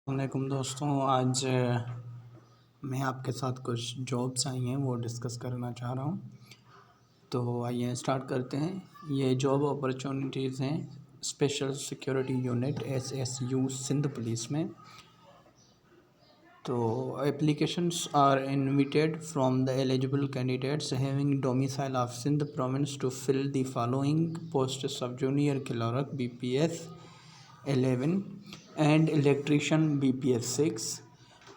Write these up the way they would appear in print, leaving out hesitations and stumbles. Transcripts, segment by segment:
वालेकुम दोस्तों, आज मैं आपके साथ कुछ जॉब्स आई हैं वो डिस्कस करना चाह रहा हूँ। तो आइए स्टार्ट करते हैं। ये जॉब अपॉर्चुनिटीज़ हैं special security unit SSU Sindh police में। तो applications are invited from the eligible candidates having domicile of Sindh province to fill the following posts of junior clerk BPS 11 and electrician BPS 6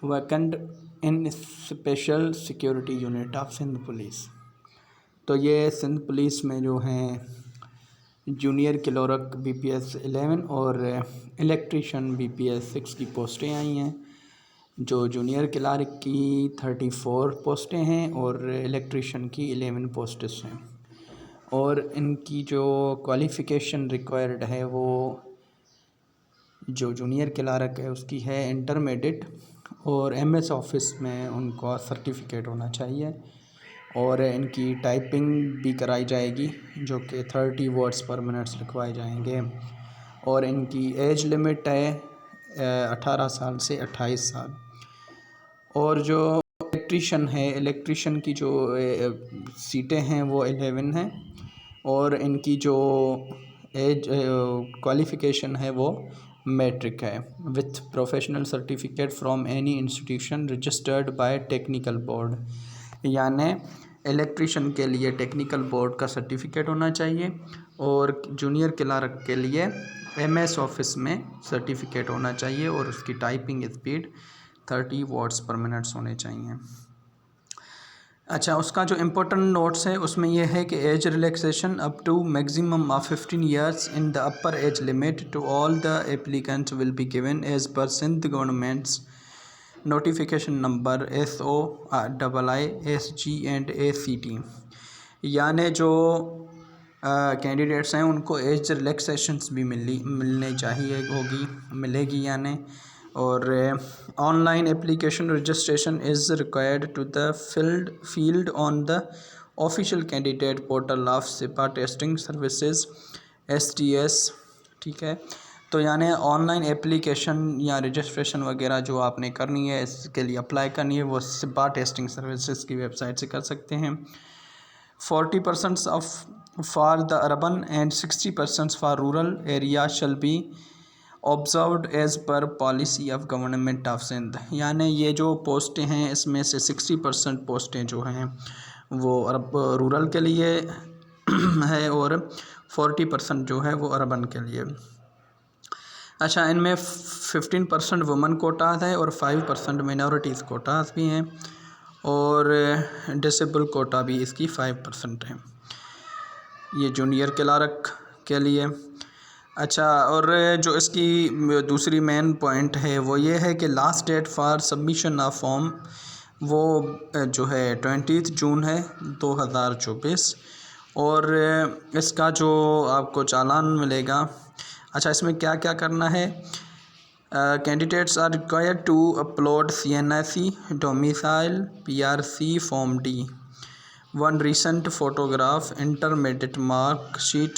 vacant in special security unit of Sindh police. तो ये Sindh police में जो हैं junior clerk BPS 11 और electrician BPS 6 की पोस्टें आई हैं। जो जूनियर क्लर्क की 34 पोस्टें हैं और इलेक्ट्रीशियन की 11 पोस्ट्स हैं। और इनकी जो क्वालिफ़िकेशन रिक्वायर्ड है वो जो जूनियर क्लर्क है उसकी है इंटरमीडिएट और MS ऑफिस में उनको सर्टिफिकेट होना चाहिए। और इनकी टाइपिंग भी कराई जाएगी जो कि 30 वर्ड्स पर मिनट्स लिखवाए जाएंगे। और इनकी एज लिमिट है 18 साल से 28 साल। और जो इलेक्ट्रीशियन की जो सीटें हैं वो 11 हैं। और इनकी जो एज क्वालिफ़िकेशन है वो मैट्रिक है with professional certificate from any institution registered bye technical board. यानी इलेक्ट्रीशियन के लिए टेक्निकल बोर्ड का सर्टिफिकेट होना चाहिए और जूनियर क्लर्क के लिए MS ऑफिस में सर्टिफिकेट होना चाहिए और उसकी टाइपिंग स्पीड 30 वर्ड्स पर मिनट्स होने चाहिए। अच्छा, उसका जो इम्पोर्टेंट नोट्स है उसमें यह है कि age relaxation up to maximum of 15 years in the upper age limit to all the applicants will be given as per Sindh government's notification number SOIISG and ACT। यानी जो कैंडिडेट्स हैं उनको एज रिलैक्सेशंस भी मिलेगी यानी। और online application registration is required to the field on the official candidate portal of SIBA testing services STS। ठीक है, तो यानी ऑनलाइन एप्लीकेशन या रजिस्ट्रेशन वगैरह जो आपने करनी है, इसके लिए अप्लाई करनी है, वो सिपा टेस्टिंग सर्विसेज की वेबसाइट से कर सकते हैं। 40% of for the urban and 60% for rural area shall be observed as per policy of government of Sindh. यानी ये जो पोस्टें हैं इसमें से 60% पोस्टें जो हैं वो रूरल के लिए है और 40% जो है वो अर्बन के लिए। अच्छा, इनमें 15% वुमेन कोटाज है और 5% मिनॉरिटीज़ कोटाज भी हैं और डिसेबल कोटा भी इसकी 5% है। ये जूनियर क्लर्क के लिए। अच्छा, और जो इसकी दूसरी मेन पॉइंट है वो ये है कि last date for submission of form वो जो है 20 जून है 2024। और इसका जो आपको चालान मिलेगा। अच्छा, इसमें क्या क्या करना है? Candidates are required to upload CNIC domicile PRC form D, 1 recent photograph, intermediate marksheet,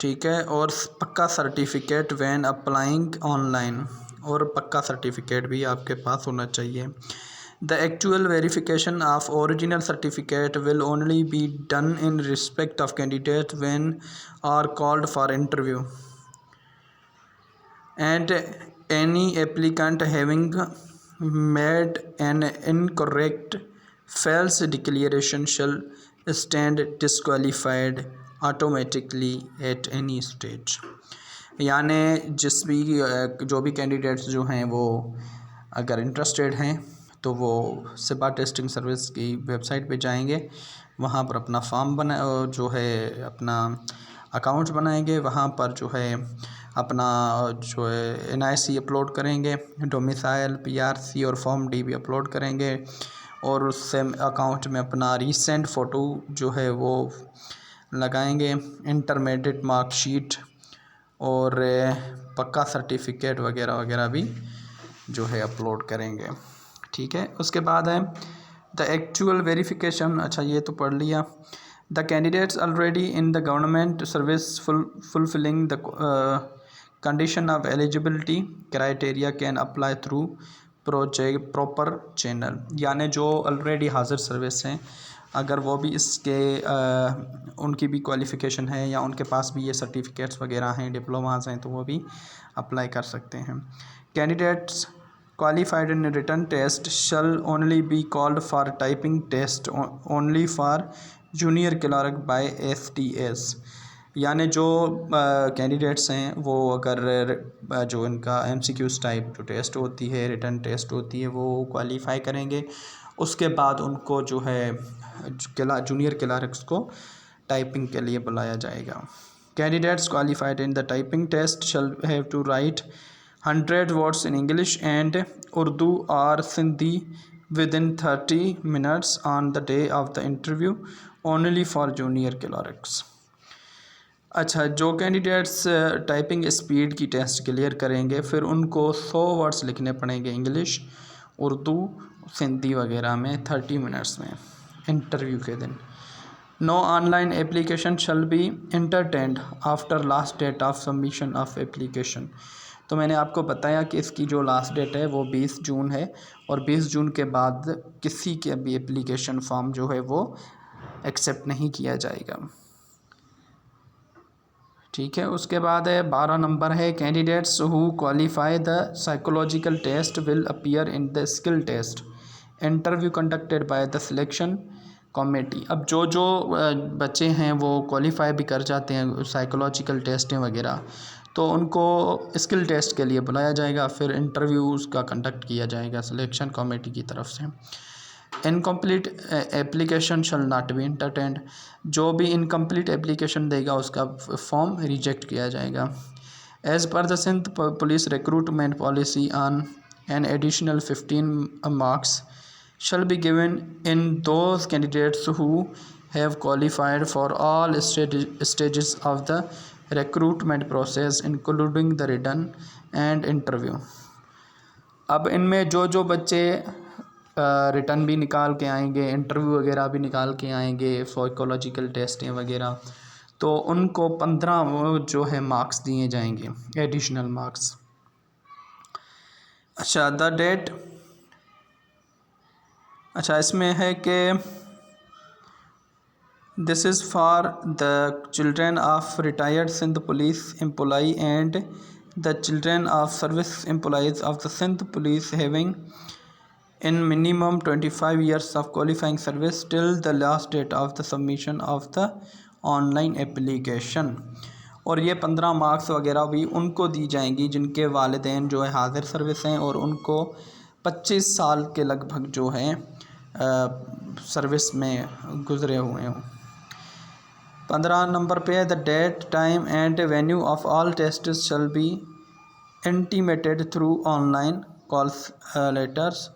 ठीक है, और पक्का सर्टिफिकेट व्हेन अप्लाइंग ऑनलाइन, और पक्का सर्टिफिकेट भी आपके पास होना चाहिए। The actual verification of original certificate will only be done in respect of candidate when are called for interview and any applicant having made an incorrect false declaration shall stand disqualified automatically at any stage। यानी जो भी candidates जो हैं वो अगर interested हैं तो वो सिपा टेस्टिंग सर्विस की वेबसाइट पे जाएंगे, वहाँ पर अपना फॉर्म जो है अपना अकाउंट बनाएंगे, वहाँ पर जो है अपना जो है NIC अपलोड करेंगे, डोमिसाइल PRC और फॉर्म D भी अपलोड करेंगे और उससे अकाउंट में अपना रीसेंट फ़ोटो जो है वो लगाएंगे, इंटरमीडिएट मार्कशीट और पक्का सर्टिफिकेट वगैरह वगैरह भी जो है अपलोड करेंगे। ठीक है, उसके बाद है द एक्चुअल वेरिफिकेशन। अच्छा, ये तो पढ़ लिया। The candidates already in the government service fulfilling the condition of eligibility criteria can apply through project proper channel, यानी जो ऑलरेडी हाजिर सर्विस हैं अगर वो भी इसके उनकी भी क्वालिफ़िकेशन है या उनके पास भी ये सर्टिफिकेट्स वगैरह हैं, डिप्लोमास हैं, तो वो भी अप्लाई कर सकते हैं। Candidates qualified in written test shall only be called for typing test only for junior clerk by STS, यानी जो कैंडिडेट्स हैं वो अगर जो इनका MCQs टाइप जो टेस्ट होती है, रिटन टेस्ट होती है, वो क्वालिफ़ाई करेंगे, उसके बाद उनको जो है जूनियर क्लर्क्स को टाइपिंग के लिए बुलाया जाएगा। Candidates qualified in the typing test shall have to write 100 words in English and Urdu or Sindhi within 30 minutes on the day of the interview only for junior clerks। अच्छा, जो candidates typing speed की test clear करेंगे फिर उनको 100 words लिखने पड़ेंगे English, Urdu, Sindhi वगैरह में 30 मिनट्स में इंटरव्यू के दिन। No online application shall be entertained after last date of submission of application. तो मैंने आपको बताया कि इसकी जो लास्ट डेट है वो 20 जून है और 20 जून के बाद किसी के भी एप्लीकेशन फॉर्म जो है वो एक्सेप्ट नहीं किया जाएगा। ठीक है, उसके बाद है 12 नंबर है candidates who qualify the psychological test will appear in the skill test interview conducted by the selection committee. अब जो बच्चे हैं वो क्वालिफाई भी कर जाते हैं साइकोलॉजिकल टेस्टें वगैरह, तो उनको स्किल टेस्ट के लिए बुलाया जाएगा, फिर इंटरव्यूज़ का कंडक्ट किया जाएगा सिलेक्शन कमेटी की तरफ से। Incomplete application shall not be entertained, जो भी इनकम्प्लीट एप्लीकेशन देगा उसका फॉर्म रिजेक्ट किया जाएगा। As per the Sindh police recruitment policy on an additional 15 marks shall be given in those candidates who have qualified for all stages of the recruitment process including the written and interview। अब इनमें जो बच्चे return भी निकाल के आएंगे, interview वगैरह भी निकाल के आएंगे, साइकोलॉजिकल टेस्टें वगैरह, तो उनको 15 जो है मार्क्स दिए जाएंगे, एडिशनल मार्क्स। अच्छा, द डेट, अच्छा इसमें है कि this is for the children of retired Sindh police employee and the children of service employees of the Sindh police having in minimum 25 years of qualifying service till the last date of the submission of the online application. और ये 15 marks वगैरह भी उनको दी जाएंगी जिनके वालिदैन जो है हाजिर सर्विस हैं और उनको 25 साल के लगभग जो हैं सर्विस में गुज़रे हुए हों। 15 नंबर पे है the date time and venue of all test shall be intimated through online calls letters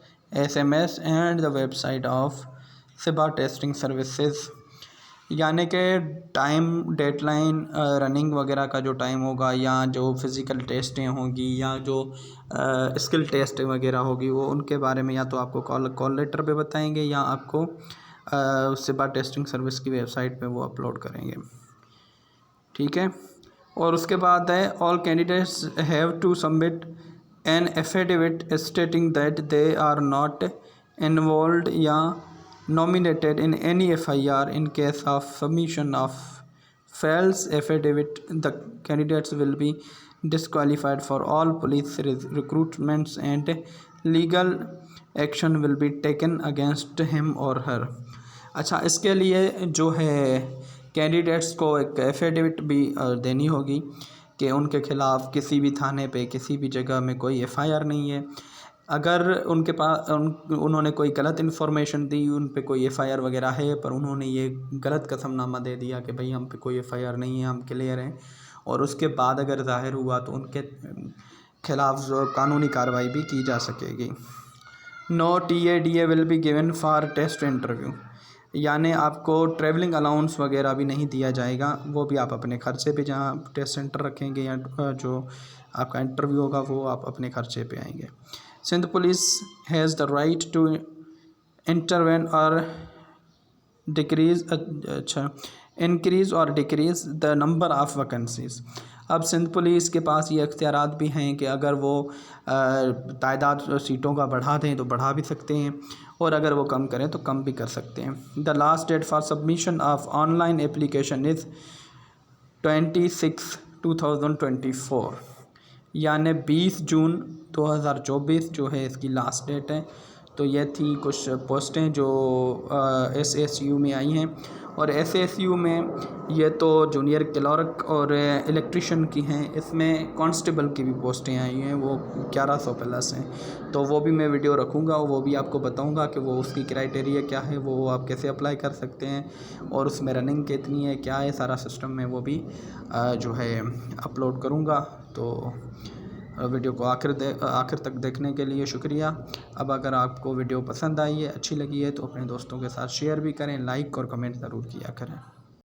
SMS and the website of SIBA testing services, यानी कि टाइम डेडलाइन रनिंग वगैरह का जो टाइम होगा या जो फ़िज़िकल टेस्टें होंगी या जो स्किल टेस्ट वगैरह होगी वो उनके बारे में या तो आपको कॉल लेटर पे बताएंगे या आपको सिबा टेस्टिंग सर्विस की वेबसाइट पे वो अपलोड करेंगे। ठीक है, और उसके बाद है all candidates have to submit an affidavit stating that they are not involved या nominated in any FIR. In case of submission of false affidavit, the candidates will be disqualified for all police recruitments and legal action will be taken against him or her। अच्छा, इसके लिए जो है candidates को एक affidavit भी देनी होगी कि उनके ख़िलाफ़ किसी भी थाने पे किसी भी जगह में कोई FIR नहीं है। अगर उनके पास उन्होंने कोई गलत इन्फॉर्मेशन दी, उन पे कोई FIR वगैरह है पर उन्होंने ये गलत कसमनामा दे दिया कि भाई हम पे कोई FIR नहीं है, हम क्लियर हैं, और उसके बाद अगर ज़ाहिर हुआ तो उनके ख़िलाफ़ जो कानूनी कार्रवाई भी की जा सकेगी। No TADA will be given for test interview, यानी आपको ट्रैवलिंग अलाउंस वगैरह भी नहीं दिया जाएगा, वो भी आप अपने खर्चे पे जहाँ टेस्ट सेंटर रखेंगे या जो आपका इंटरव्यू होगा वो आप अपने खर्चे पे आएंगे। Sindh police has the right to intervene और डिक्रीज़, अच्छा इंक्रीज़ और decrease the number of vacancies. अब सिंध पुलिस के पास ये इख्तियारात भी हैं कि अगर वो तादाद सीटों का बढ़ा दें तो बढ़ा भी सकते हैं, और अगर वो कम करें तो कम भी कर सकते हैं। The last date for submission of online application is 26/2024, यानी 20 जून 2024 जो है इसकी लास्ट डेट है। तो ये थी कुछ पोस्टें जो SSU में आई हैं, और SSU में ये तो जूनियर क्लर्क और इलेक्ट्रिशियन की हैं। इसमें कांस्टेबल की भी पोस्टें आई हैं, वो 1100 प्लस हैं। तो वो भी मैं वीडियो रखूँगा, वो भी आपको बताऊँगा कि वो उसकी क्राइटेरिया क्या है, वो आप कैसे अप्लाई कर सकते हैं, और उसमें रनिंग कितनी है, क्या है सारा सिस्टम में, वो भी जो है अपलोड करूँगा। तो वीडियो को आखिर तक देखने के लिए शुक्रिया। अब अगर आपको वीडियो पसंद आई है, अच्छी लगी है, तो अपने दोस्तों के साथ शेयर भी करें, लाइक और कमेंट ज़रूर किया करें।